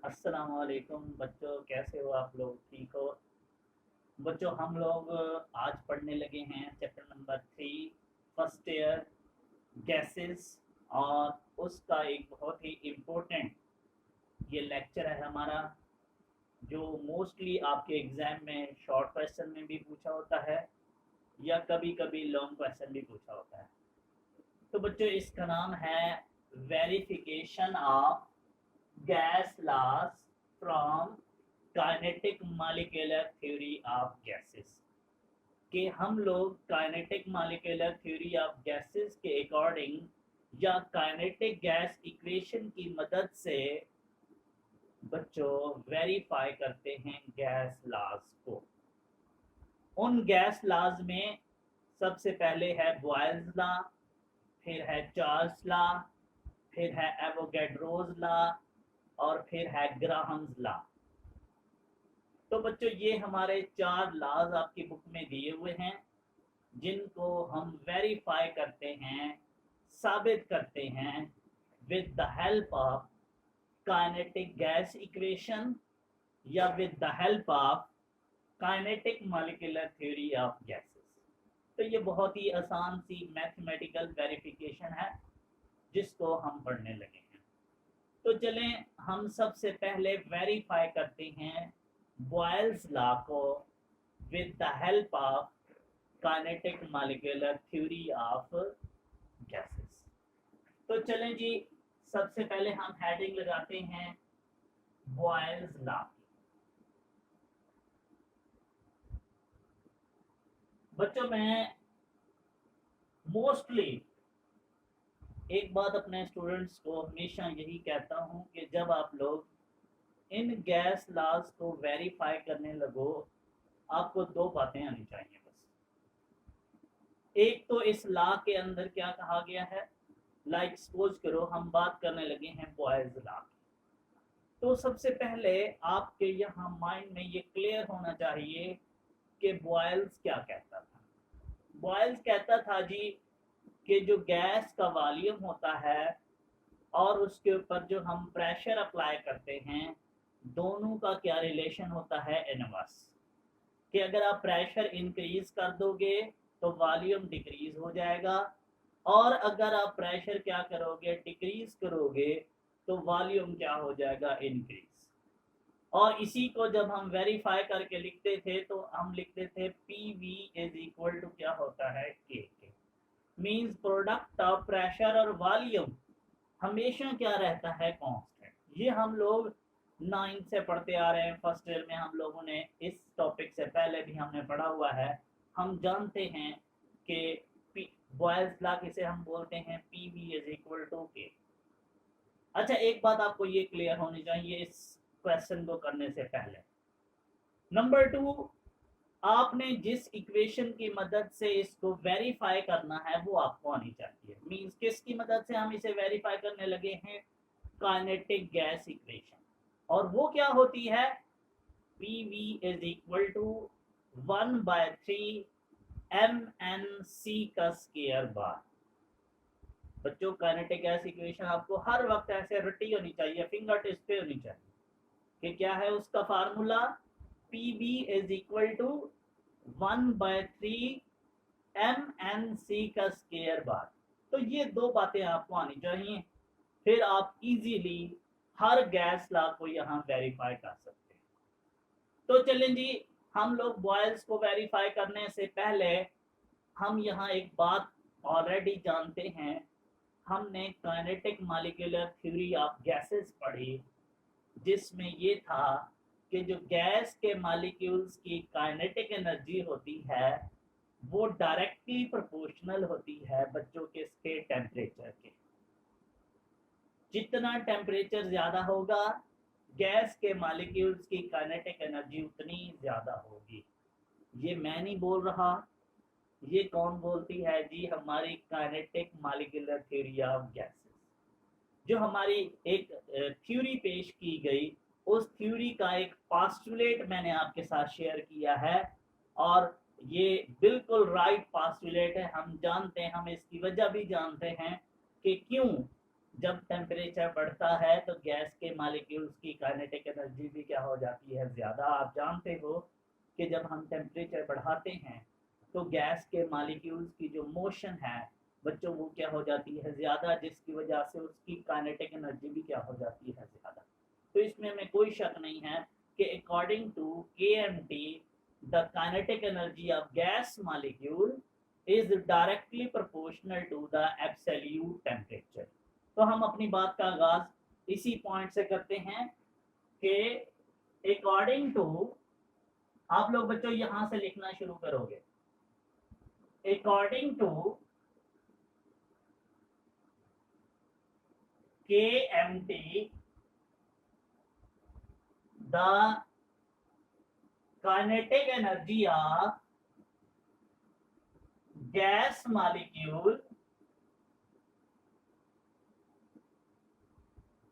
अस्सलाम वालेकुम बच्चों, कैसे हो आप लोग? ठीक हो बच्चों? हम लोग आज पढ़ने लगे हैं chapter number 3, first year gases. और उसका एक बहुत ही इम्पोर्टेंट ये लेक्चर है हमारा, जो मोस्टली आपके एग्ज़ाम में शॉर्ट क्वेश्चन में भी पूछा होता है या कभी कभी लॉन्ग क्वेश्चन भी पूछा होता है। तो बच्चों, इसका नाम है verification of gas laws from kinetic molecular theory of gases. कि हम लोग kinetic molecular theory of gases के अकॉर्डिंग या काइनेटिक गैस इक्वेशन की मदद से बच्चों वेरीफाई करते हैं गैस लॉज को। उन गैस लॉज में सबसे पहले है बॉयल्स लॉ, फिर है चार्ल्स लॉ, फिर है एवोगैड्रोज लॉ, और फिर है ग्राहम्स लॉ। तो बच्चों, ये हमारे 4 लॉज आपकी बुक में दिए हुए हैं, जिनको हम वेरीफाई करते हैं, साबित करते हैं with the help of kinetic gas equation या with the help of kinetic molecular theory of gases. तो ये बहुत ही आसान सी मैथमेटिकल वेरिफिकेशन है जिसको हम पढ़ने लगे हैं। तो चलें, हम सबसे पहले वेरीफाई करते हैं बॉयल्स लॉ को with the help of kinetic molecular theory of gases. तो चलें जी, सबसे पहले हम हेडिंग लगाते हैं बॉयल्स लॉ। बच्चों, मैं मोस्टली एक बात अपने स्टूडेंट्स को हमेशा यही कहता हूं कि जब आप लोग इन गैस लॉज को वेरीफाई करने लगो, आपको 2 बातें आनी चाहिए बस। एक तो इस लॉ के अंदर क्या कहा गया है। लाइक सपोज करो हम बात करने लगे हैं बॉयल्स लॉ की, तो सबसे पहले आपके यहाँ माइंड में ये क्लियर होना चाहिए कि बॉयल्स क्या कहता था। बॉयल्स कहता था जी कि जो गैस का वॉल्यूम होता है और उसके ऊपर जो हम प्रेशर अप्लाई करते हैं, दोनों का क्या रिलेशन होता है, इनवर्स। कि अगर आप प्रेशर इंक्रीज कर दोगे तो वॉल्यूम डिक्रीज हो जाएगा, और अगर आप प्रेशर क्या करोगे, डिक्रीज करोगे, तो वॉल्यूम क्या हो जाएगा, इंक्रीज। और इसी को जब हम वेरीफाई करके लिखते थे तो हम लिखते थे P V is equal to क्या होता है, K means product of pressure और वॉल्यूम हमेशा क्या रहता है, कांस्टेंट। ये हम लोग 9th से पढ़ते आ रहे हैं, फर्स्ट ईयर में हम लोगों ने इस टॉपिक से पहले भी हमने पढ़ा हुआ है। हम जानते हैं कि बॉयल्स लॉ किसे हम बोलते हैं, P V is equal to K. अच्छा, एक बात आपको ये क्लियर होनी चाहिए इस क्वेश्चन को करने से पहले। नंबर 2, आपने जिस इक्वेशन की मदद से इसको वेरीफाई करना है वो आपको आनी चाहिए। मींस किसकी मदद से हम इसे वेरीफाई करने लगे हैं, काइनेटिक गैस इक्वेशन। और वो क्या होती है, P V is equal to 1/3 mnc का स्क्वायर बार। बच्चों, काइनेटिक गैस इक्वेशन आपको हर वक्त ऐसे रटी होनी चाहिए, फिंगर टिप्स पे होनी चाहिए कि क्या है उसका formula, P B is equal to 1/3 mnc का स्क्वायर बार। तो ये 2 बातें आपको आनी चाहिए, फिर आप इजीली हर गैस लॉ को यहाँ वेरीफाई कर सकते हैं। तो चलें जी, हम लोग बॉयल्स को वेरीफाई करने से पहले हम यहाँ एक बात ऑलरेडी जानते हैं। हमने kinetic molecular theory of gases पढ़ी, जिसमें ये था कि जो गैस के मॉलिक्यूल्स की काइनेटिक एनर्जी होती है वो डायरेक्टली प्रोपोर्शनल होती है बच्चों के स्टेट टेम्परेचर के। जितना टेम्परेचर ज़्यादा होगा, गैस के मॉलिक्यूल्स की काइनेटिक एनर्जी उतनी ज़्यादा होगी। ये मैं नहीं बोल रहा, ये कौन बोलती है जी, हमारी kinetic molecular theory of gases. जो हमारी एक थ्योरी पेश की गई, उस थ्योरी का एक पास्टुलेट मैंने आपके साथ शेयर किया है, और ये बिल्कुल राइट पास्टुलेट है। हम जानते हैं, हम इसकी वजह भी जानते हैं कि क्यों जब टेम्परेचर बढ़ता है तो गैस के मॉलिक्यूल्स की काइनेटिक एनर्जी भी क्या हो जाती है, ज़्यादा। आप जानते हो कि जब हम टेम्परेचर बढ़ाते हैं तो गैस के मॉलिक्यूल्स की जो मोशन है बच्चों वो क्या हो जाती है, ज़्यादा, जिसकी वजह से उसकी काइनेटिक एनर्जी भी क्या हो जाती है, ज़्यादा। तो इसमें में कोई शक नहीं है कि according to KMT the kinetic energy of gas molecule is directly proportional to the absolute temperature. तो हम अपनी बात का आगाज इसी पॉइंट से करते हैं कि अकॉर्डिंग टू, आप लोग बच्चों यहां से लिखना शुरू करोगे, according to KMT the kinetic energy of gas molecule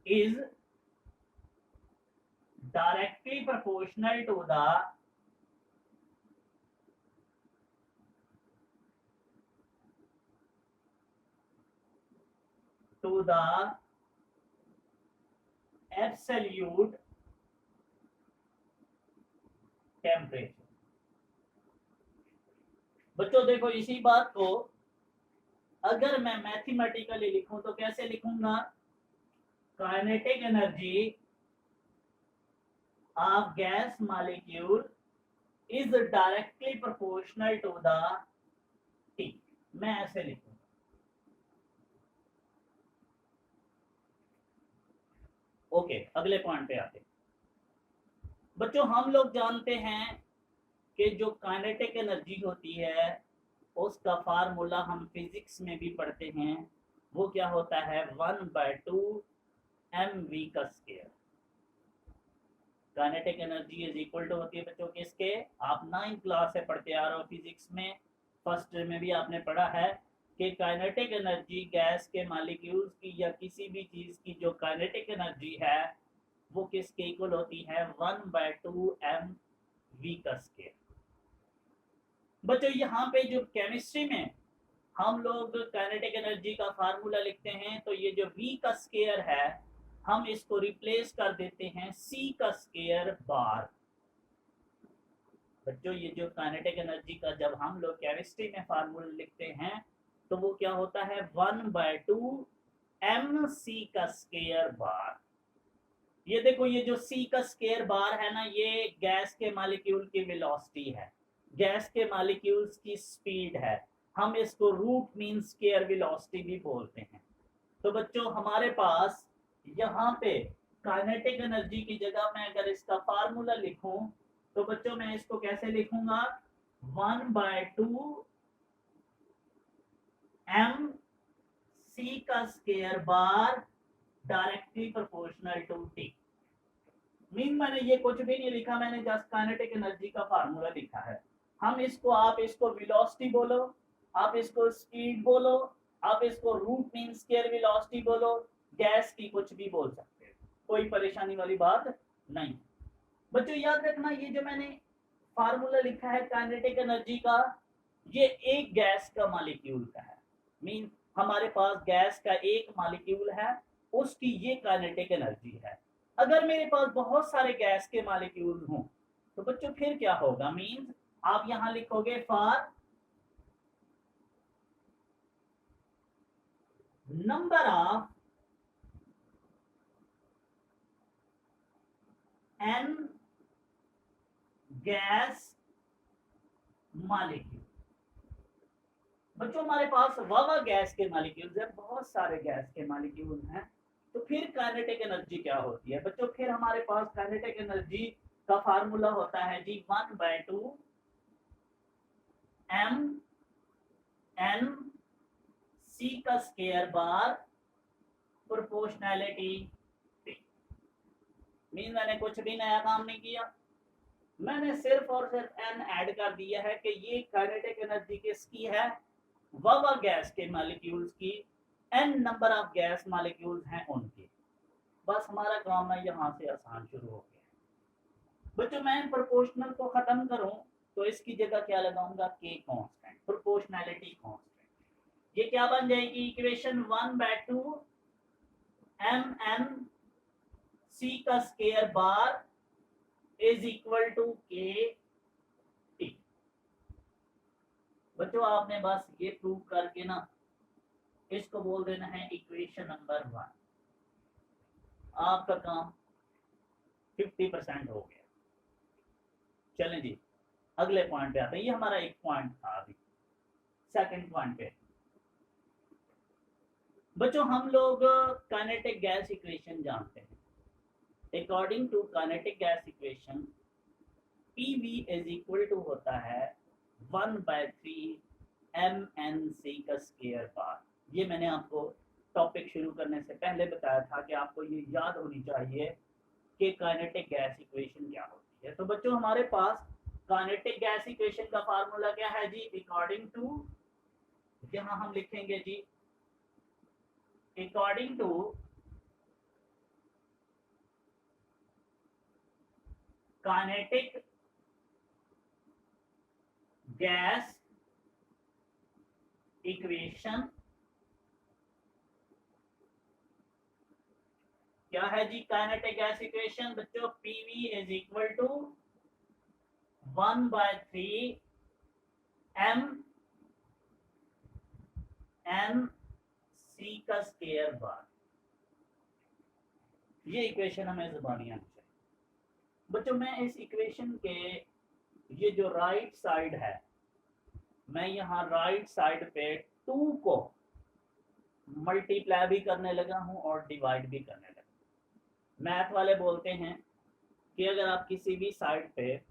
is directly proportional to the absolute temperature. बच्चों देखो इसी बात को अगर मैं मैथमेटिकली लिखूं तो कैसे लिखूंगा, kinetic energy of gas molecule is directly proportional to the T। मैं ऐसे लिखूंगा। ओके, अगले पॉइंट पे आते। बच्चों हम लोग जानते हैं कि जो काइनेटिक एनर्जी होती है उसका फार्मूला हम फिजिक्स में भी पढ़ते हैं, वो क्या होता है, 1/2 mv का square. Kinetic energy is equal to होती है बच्चों किसके, आप 9th क्लास से पढ़ते आ रहे हो फिजिक्स में, फर्स्ट में भी आपने पढ़ा है कि काइनेटिक एनर्जी गैस के मॉलिक्यूल्स की या किसी भी चीज की जो काइनेटिक एनर्जी है वो किसके इक्वल होती है, 1/2 mv का स्क्वायर। बच्चों यहाँ पे जो केमिस्ट्री में हम लोग काइनेटिक एनर्जी का फार्मूला लिखते हैं तो ये जो v का स्क्वायर है हम इसको रिप्लेस कर देते हैं c का स्क्वायर बार। बच्चों ये जो काइनेटिक एनर्जी का जब हम लोग केमिस्ट्री में फार्मूला लिखते हैं तो वो क्या होता है, 1/2 mc का स्क्वायर बार। ये देखो ये जो c का स्क्वायर बार है ना, ये गैस के मॉलिक्यूल की वेलोसिटी है, गैस के मॉलिक्यूल्स की स्पीड है, हम इसको रूट मीन स्क्वायर वेलोसिटी भी बोलते हैं। तो बच्चों हमारे पास यहाँ पे काइनेटिक एनर्जी की जगह मैं अगर इसका फार्मूला लिखूं तो बच्चों मैं इसको कैसे लिखूंगा, 1/2 mc का square bar directly proportional to T। Mean मैंने ये कुछ भी नहीं लिखा, मैंने जस्ट काइनेटिक एनर्जी का फार्मूला लिखा है। हम इसको, आप इसको वेलोसिटी बोलो, आप इसको स्पीड बोलो, आप इसको रूट मीन स्क्वायर वेलोसिटी बोलो, गैस की कुछ भी बोल सकते हो, कोई परेशानी वाली बात नहीं। बच्चों याद रखना ये जो मैंने फार्मूला लिखा है काइनेटिक एनर्जी का, ये एक गैस का मॉलिक्यूल का है। मीन हमारे पास गैस का एक मॉलिक्यूल है, उसकी ये काइनेटिक एनर्जी है। अगर मेरे पास बहुत सारे गैस के मॉलिक्यूल हों तो बच्चों फिर क्या होगा, मीन आप यहां लिखोगे for number of n gas molecule. बच्चों हमारे पास वावा गैस के मॉलिक्यूल्स है, बहुत सारे गैस के मॉलिक्यूल हैं, तो फिर काइनेटिक एनर्जी क्या होती है बच्चों, फिर हमारे पास काइनेटिक एनर्जी का फार्मूला होता है जी 1/2 mc का स्क्वायर बार प्रोपोर्शनैलिटी। मीन मैंने कुछ भी नया काम नहीं किया, मैंने सिर्फ और सिर्फ n ऐड कर दिया है कि ये काइनेटिक एनर्जी किसकी है, वावा गैस के मॉलिक्यूल्स की, n number of gas molecules हैं उनकी। बस हमारा काम है यहाँ से आसान शुरू हो गया। बच्चों मैं प्रोपोर्शनल को खत्म करूं तो इसकी जगह क्या लगाऊंगा, k कांस्टेंट, प्रोपोर्शनैलिटी कांस्टेंट। ये क्या बन जाएगी इक्वेशन, 1/2 एम एन सी का square bar is equal to K T. बच्चों आपने बस ये प्रूव करके ना इसको बोल देना है इक्वेशन नंबर 1। आपका काम 50% हो गया। चलें जी अगले पॉइंट पे आते हैं। ये हमारा एक पॉइंट था। अभी सेकंड पॉइंट पे बच्चों हम लोग काइनेटिक गैस इक्वेशन जानते हैं। According to kinetic gas equation PV is equal to होता है 1/3 MnC का स्क्वायर बार। ये मैंने आपको टॉपिक शुरू करने से पहले बताया था कि आपको ये याद होनी चाहिए कि काइनेटिक गैस इक्वेशन क्या होती है। तो बच्चों हमारे पास काइनेटिक गैस इक्वेशन का फार्मूला क्या है जी? अकॉर्डिंग टू, यहां हम लिखेंगे जी according to kinetic gas equation क्या है जी? काइनेटिक गैस इक्वेशन बच्चों PV is equal to 1/3 MnC का स्क्वायर बार। ये इक्वेशन हमें ज़बानी आनी चाहिए। बच्चों मैं इस इक्वेशन के ये जो राइट साइड है, मैं यहाँ राइट साइड पे 2 को मल्टीप्लाई भी करने लगा हूँ और डिवाइड भी करने लगा। मैथ वाले बोलते हैं कि अगर आप किसी भी साइड पे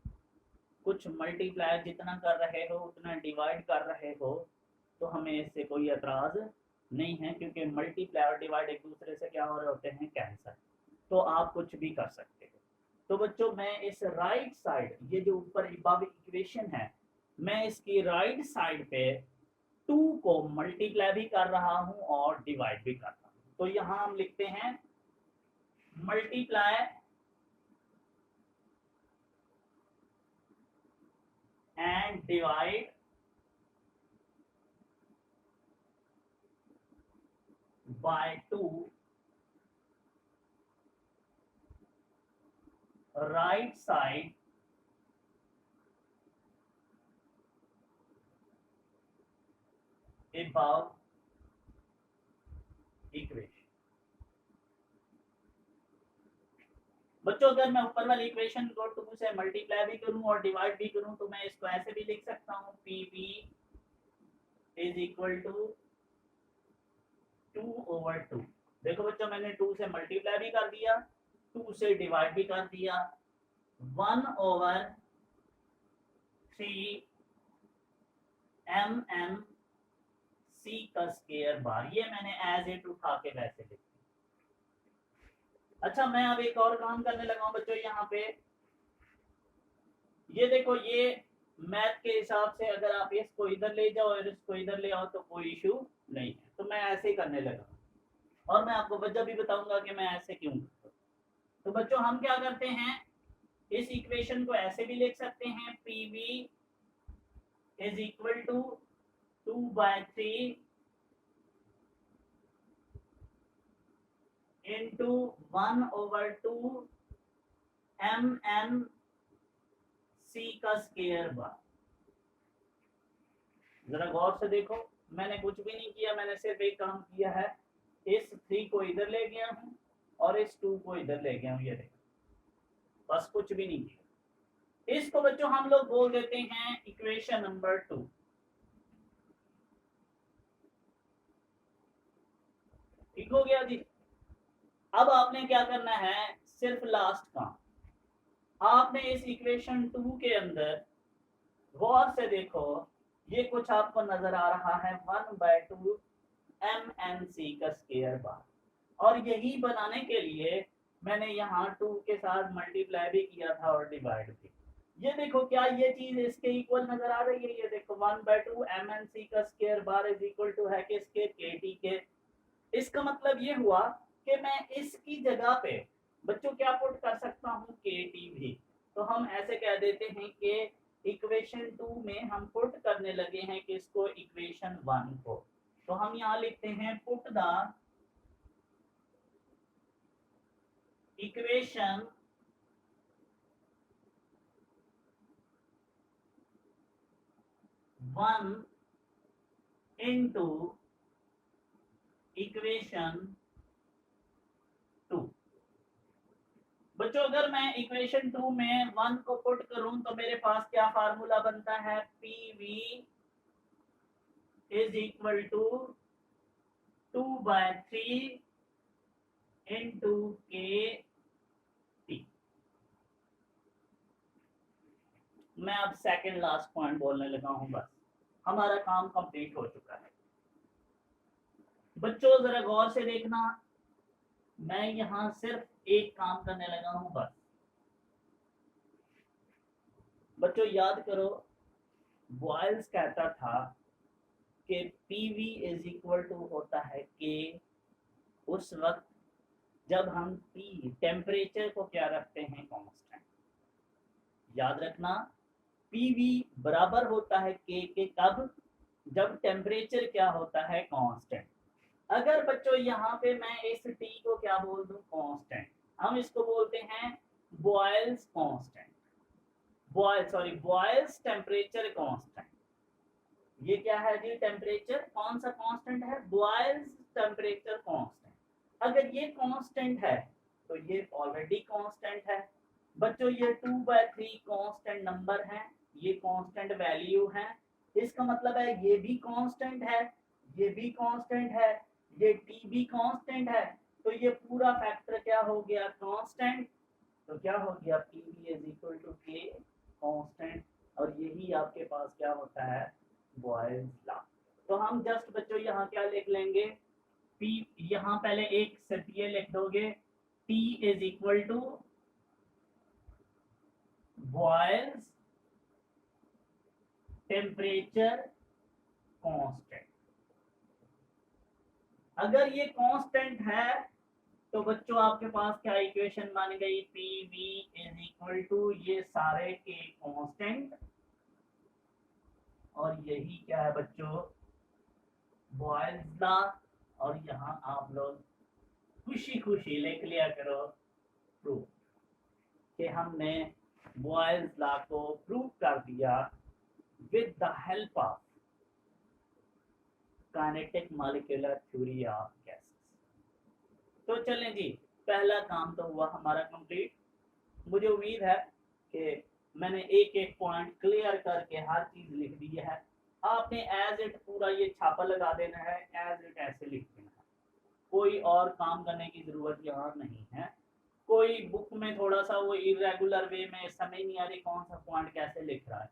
कुछ मल्टीप्लाई जितना कर रहे हो उतना डिवाइड कर रहे हो तो हमें इससे कोई एतराज नहीं है, क्योंकि मल्टीप्लाई और डिवाइड एक दूसरे से क्या हो रहे होते हैं? कैंसल। तो आप कुछ भी कर सकते हो। तो बच्चों मैं इस राइट साइड, ये जो ऊपर अबव इक्वेशन है, मैं इसकी राइट साइड पे 2 को मल्टीप्लाई भी कर रहा हूं और डिवाइड भी कर रहा हूं। तो यहां हम लिखते हैं multiply and divide by 2 right side above equation. बच्चों अगर मैं ऊपर वाली इक्वेशन को 2 से मल्टीप्लाई भी करूं और डिवाइड भी करूं तो मैं इसको ऐसे भी लिख सकता हूं PV इज इक्वल टू 2/2। देखो बच्चों मैंने 2 से मल्टीप्लाई भी कर दिया, 2 से डिवाइड भी कर दिया, 1/3 MnC का स्क्वायर बार। ये मैंने एज इट उठा के वैसे लिख। अच्छा मैं अब एक और काम करने लगा हूं बच्चों। यहाँ पे ये देखो, ये मैथ के हिसाब से अगर आप इसको इधर ले जाओ और इसको इधर ले आओ तो कोई इशू नहीं है। तो मैं ऐसे ही करने लगा और मैं आपको वजह भी बताऊंगा कि मैं ऐसे क्यों करता हूं। तो बच्चों हम क्या करते हैं, इस इक्वेशन को ऐसे भी लिख सकते हैं PV is equal to 2/3 into 1/2 MnC का स्क्वायर बार। जरा गौर से देखो, मैंने कुछ भी नहीं किया, मैंने सिर्फ एक काम किया है, इस 3 को इधर ले गया हूं और इस 2 को इधर ले गया हूं। ये देखो, बस कुछ भी नहीं किया। इसको बच्चों हम लोग बोल देते हैं इक्वेशन नंबर 2। ठीक हो गया जी। अब आपने क्या करना है, सिर्फ लास्ट काम, आपने इस इक्वेशन 2 के अंदर गौर से देखो, ये कुछ आपको नजर आ रहा है 1/2 MnC का स्क्वायर बार। और यही बनाने के लिए मैंने यहाँ 2 के साथ मल्टीप्लाई भी किया था और डिवाइड भी। ये देखो क्या ये चीज इसके इक्वल नजर आ रही है? ये देखो 1/2 MnC का square bar is equal to है किसके? KT के। इसका मतलब ये हुआ कि मैं इसकी जगह पे बच्चों क्या पुट कर सकता हूँ? KT भी। तो हम ऐसे कह देते हैं कि इक्वेशन 2 में हम पुट करने लगे हैं किसको? इक्वेशन 1 को। तो हम यहाँ लिखते हैं put the equation one into equation two. बच्चों अगर मैं इक्वेशन टू में वन को पुट करूं तो मेरे पास क्या फार्मूला बनता है, P V is equal to 2/3 into K T. मैं अब सेकंड लास्ट पॉइंट बोलने लगा हूं, बस हमारा काम कंप्लीट हो चुका है। बच्चों जरा गौर से देखना, मैं यहां सिर्फ एक काम करने लगा हूं बस। बच्चों याद करो, बॉयल्स कहता था कि पीवी इज इक्वल टू होता है के उस वक्त जब हम पी टेम्परेचर को क्या रखते हैं, कांस्टेंट। याद रखना, पीवी बराबर होता है के कब, जब टेम्परेचर क्या होता है, कांस्टेंट। अगर बच्चों यहाँ पे मैं इस टी को क्या बोल दूं, कांस्टेंट, हम इसको बोलते हैं Boyle's constant, Boyle's temperature constant. ये क्या है जी, टेम्परेचर, कौन सा कांस्टेंट है, बॉयल्स टेम्परेचर कांस्टेंट। अगर ये कांस्टेंट है तो ये ऑलरेडी कांस्टेंट है। बच्चों ये 2/3 कांस्टेंट नंबर है, ये कांस्टेंट वैल्यू है, इसका मतलब है ये भी कांस्टेंट है, ये भी कांस्टेंट है, ये टी भी कांस्टेंट है, तो ये पूरा फैक्टर क्या हो गया, कांस्टेंट। तो क्या हो गया, पी इज इक्वल टू के कांस्टेंट, और यही आपके पास क्या होता है, बॉयल्स लॉ। तो हम जस्ट बच्चों यहाँ क्या लिख लेंगे, पी यहाँ पहले एक सिर्फ ये लिख दोगे, T is equal to Boyle's temperature constant. अगर ये कांस्टेंट है तो बच्चों आपके पास क्या इक्वेशन बन गई, P V is equal to ये सारे के कांस्टेंट, और यही क्या है बच्चों, बॉयल्स लॉ। और यहाँ आप लोग खुशी खुशी लिख लिया करो प्रूफ, कि हमने बॉयल्स लॉ को प्रूव कर दिया with the help of kinetic molecular theory of gases. तो चलें जी, पहला काम तो हुआ हमारा कंप्लीट। मुझे उम्मीद है कि मैंने एक एक पॉइंट क्लियर करके हर चीज लिख दी है। आपने एज इट पूरा ये छापा लगा देना है, एज इट ऐसे लिख देना है, कोई और काम करने की जरूरत यहाँ नहीं है। कोई बुक में थोड़ा सा वो इरेगुलर वे में समझ नहीं आ रही कौन सा पॉइंट कैसे लिख रहा है,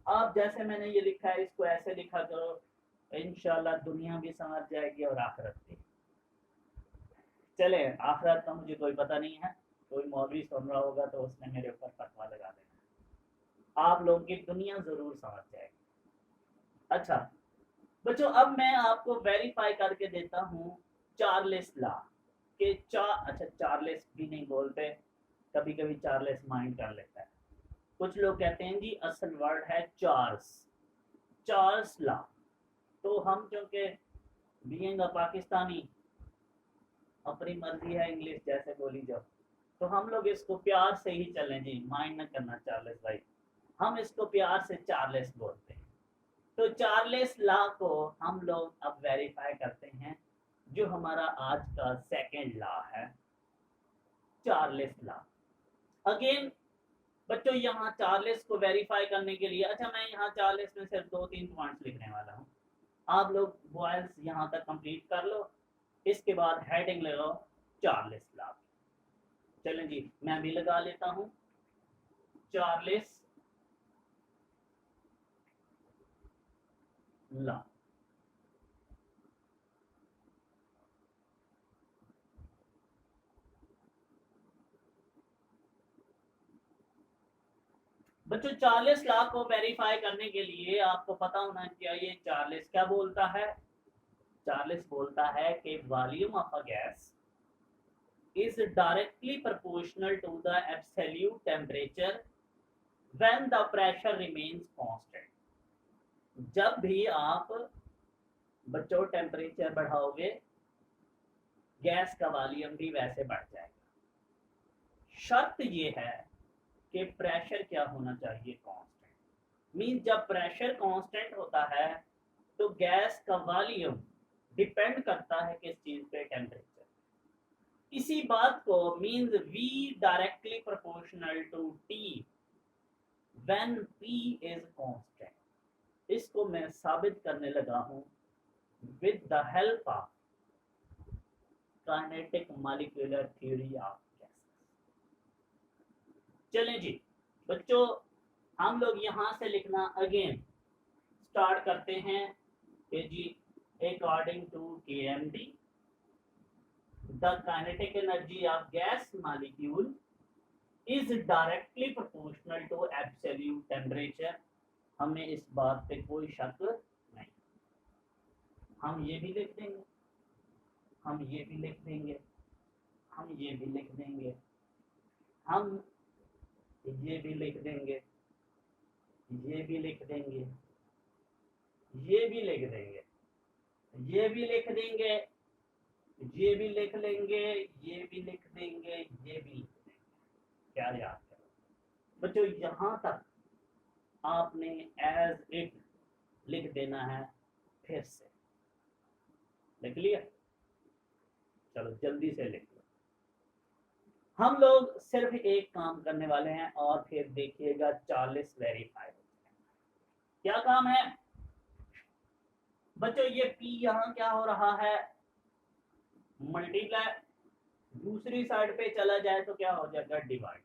आप जैसे मैंने ये लिखा है इसको ऐसे लिखा करो, इंशाल्लाह दुनिया भी समझ जाएगी और आखिरत भी। चले, आखिरत का मुझे कोई पता नहीं है, कोई मौलवी सुन रहा होगा तो उसने मेरे ऊपर फतवा लगा देना, आप लोगों की दुनिया जरूर समझ जाएगी। अच्छा बच्चों, अब मैं आपको वेरीफाई करके देता हूँ चार्ल्स लॉ के अच्छा चार्ल्स भी नहीं बोलते, कभी कभी चार्ल्स माइंड कर लेता है, कुछ लोग कहते हैं जी असल वर्ड है चार्ल्स लॉ। तो हम क्योंकि बीइंग अ पाकिस्तानी अपनी मर्जी है इंग्लिश जैसे बोली जाओ, तो हम लोग इसको प्यार से ही चलें जी, माइंड न करना चार्ल्स भाई, हम इसको प्यार से चार्ल्स बोलते हैं। तो चार्ल्स लॉ को हम लोग अब वेरीफाई करते हैं, जो हमारा आज का सेकंड लॉ है, चार्ल्स लॉ। अगेन बच्चों यहाँ चार्ल्स को वेरीफाई करने के लिए, अच्छा मैं यहाँ चार्ल्स में सिर्फ 2-3 पॉइंट्स लिखने वाला हूँ, आप लोग बॉयल्स यहाँ तक कंप्लीट कर लो, इसके बाद हेडिंग ले लो चार्ल्स लॉ। चलें जी, मैं भी लगा लेता हूँ चार्ल्स लॉ। बच्चों चार्ल्स लॉ को वेरीफाई करने के लिए आपको पता होना चाहिए चार्ल्स क्या बोलता है। चार्ल्स बोलता है कि volume of a gas is directly proportional to the absolute temperature when the pressure remains constant. जब भी आप बच्चों टेम्परेचर बढ़ाओगे, गैस का वॉल्यूम भी वैसे बढ़ जाएगा। शर्त ये है कि प्रेशर क्या होना चाहिए, कांस्टेंट। मींस जब प्रेशर कांस्टेंट होता है तो गैस का वॉल्यूम डिपेंड करता है किस चीज पे, टेम्परेचर। इसी बात को means V directly proportional to T when P is constant. इसको मैं साबित करने लगा हूं with the help of kinetic molecular theory of gases. चलें जी बच्चों, हम लोग यहां से लिखना अगेन स्टार्ट करते हैं कि जी according to KMD the kinetic energy of gas molecule is directly proportional to absolute temperature। हमें इस बात पे कोई शक नहीं। हम ये भी लिख देंगे, हम ये भी लिख देंगे, हम ये भी लिख देंगे, हम ये भी लिख देंगे, ये भी लिख देंगे, ये भी लिख देंगे, ये भी लिख देंगे, ये भी लिख लेंगे, ये भी लिख देंगे, ये भी लिख देंगे। क्या याद करो बच्चों, यहां तक आपने एज इट लिख देना है। फिर से लिख लिया? चलो जल्दी से लिख लो। हम लोग सिर्फ एक काम करने वाले हैं और फिर देखिएगा 40 वेरीफाई हो जाएगा। क्या काम है बच्चों? ये P यहां क्या हो रहा है, मल्टीप्लाई। दूसरी साइड पे चला जाए तो क्या हो जाएगा, डिवाइड।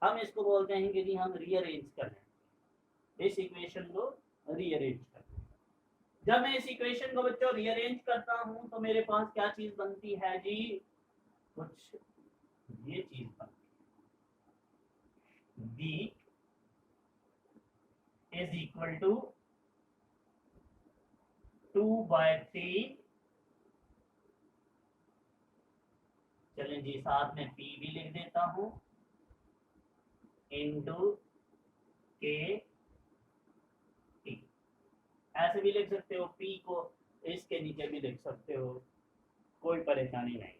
हम इसको बोलते हैं कि जी हम रीअरेंज कर लें, इस इक्वेशन को रीअरेंज कर लें। जब मैं इस इक्वेशन को बच्चों रीअरेंज करता हूं तो मेरे पास क्या चीज बनती है जी, कुछ ये चीज बनती है। B is equal to 2/3। चलें जी साथ में P भी लिख देता हूं, इंटू K T। ऐसे भी लिख सकते हो, P को इसके नीचे भी लिख सकते हो, कोई परेशानी नहीं।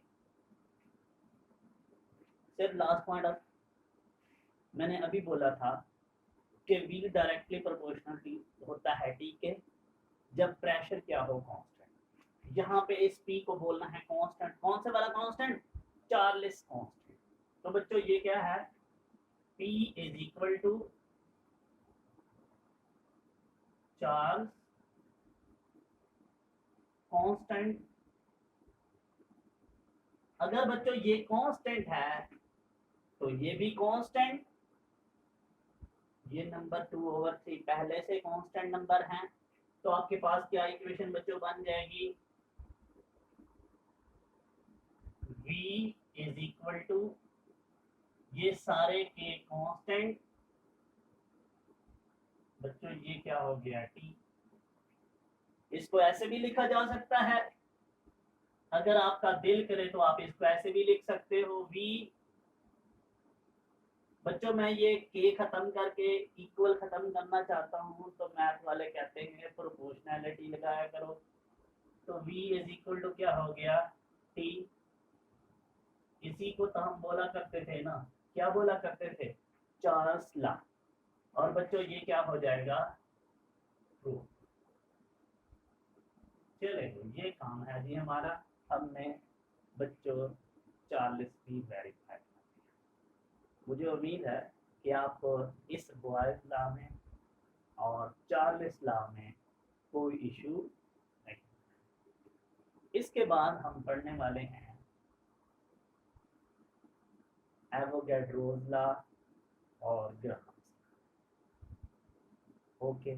सिर्फ लास्ट पॉइंट मैंने अभी बोला था कि V डायरेक्टली प्रोपोर्शनल होता है T के जब प्रेशर क्या हो, कांस्टेंट। यहाँ पे इस P को बोलना है कांस्टेंट। कौन से वाला कांस्टेंट? Charles constant. तो बच्चों ये क्या है, P is equal to Charles constant. अगर बच्चों ये कांस्टेंट है तो ये भी कांस्टेंट, ये नंबर 2/3 पहले से कांस्टेंट नंबर है। तो आपके पास क्या इक्वेशन बच्चों बन जाएगी, V इज इक्वल टू ये सारे के कांस्टेंट बच्चों, ये क्या हो गया T। इसको ऐसे भी लिखा जा सकता है, अगर आपका दिल करे तो आप इसको ऐसे भी लिख सकते हो, V। बच्चों मैं ये K खत्म करके इक्वल खत्म करना चाहता हूँ तो मैथ वाले कहते हैं प्रोपोर्शनैलिटी लगाया करो। तो V इज इक्वल टू क्या हो गया, T। इसी को तो हम बोला करते थे ना, क्या बोला करते थे, चार्ल्स लॉ। और बच्चों ये क्या हो जाएगा, प्रूफ। चले ये काम है जी हमारा, हमने बच्चों 40 भी वेरीफाई। मुझे उम्मीद है कि आपको इस बॉयज लॉ में और चार्ल्स लॉ में कोई इशू नहीं। इसके बाद हम पढ़ने वाले हैं एवोगैड्रोस लॉ और ग्राहम्स। ओके।